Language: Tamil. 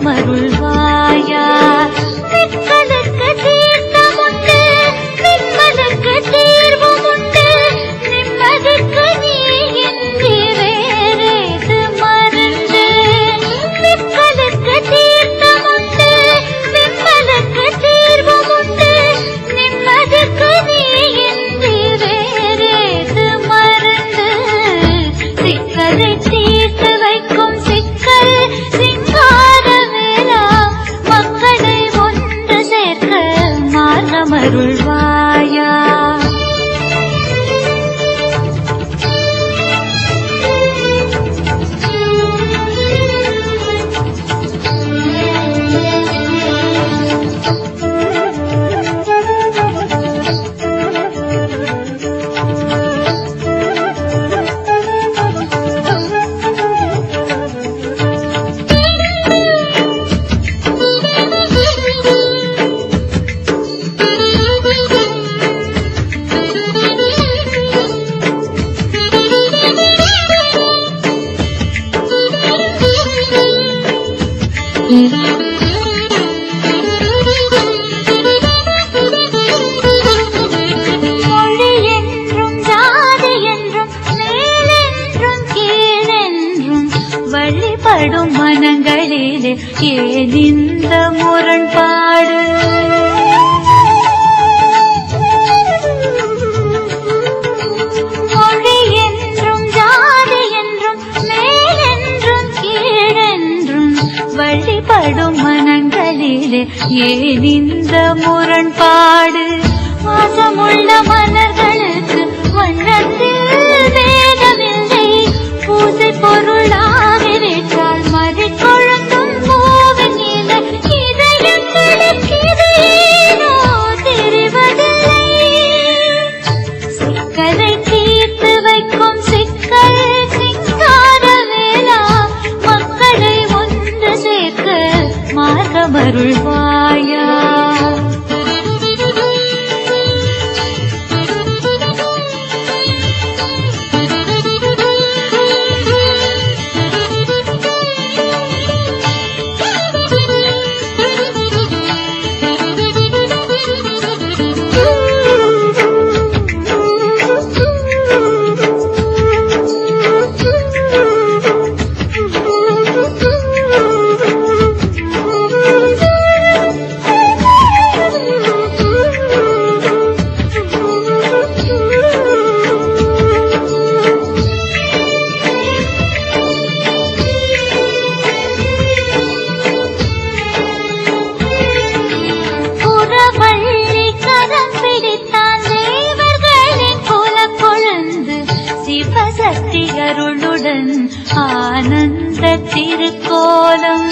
மார்க்கமருள்வாயா சிக்கலுக்கு தீர்த்தமுண்டு நிம்மதிக்கு தீர்வுமுண்டு நிம்மதிக்கு நீ இன்றி வேறேது மருந்து சிக்கலுக்கு தீர்த்தமுண்டு நிம்மதிக்கு தீர்வுமுண்டு நிம்மதிக்கு நீ இன்றி வேறேது மருந்து சிக்கலை தீர்த்து வைக்கும் சிக்கல் சிங்கார வேளா மக்களை ஒன்று சேர்க்க மார்க்கமருள்வாயா மொழி என்றும் ஜாதி என்றும் மேலென்றும் கீழென்றும் வழிபடும் மனங்களிலே ஏன் இந்த முரண்பாடு மொழி என்றும் ஜாதி என்றும் மேலென்றும் கீழென்றும் வழிபடும் மனங்களிலே ஏன் இந்த முரண்பாடு வாசமுள்ள மலர்களுக்கு வண்ணத்தில் வேதமில்லை பூசை பொருளாவிட்டால் மதி கொழுந்தும் பூவின் இலை இதயங்களுக்கு இதையேனோ தெரிவதில்லை சிக்கலை தீர்த்து வைக்கும் சிக்கல் சிங்கார வேளா மக்களை ஒன்று சேர்க்க மார்க்கமருள்வாயா புறவள்ளி கரம் பிடித்தான் தேவர்களின் குலக்கொழுந்து சிவசக்தி அருளுடன் ஆனந்த திருக்கோலம்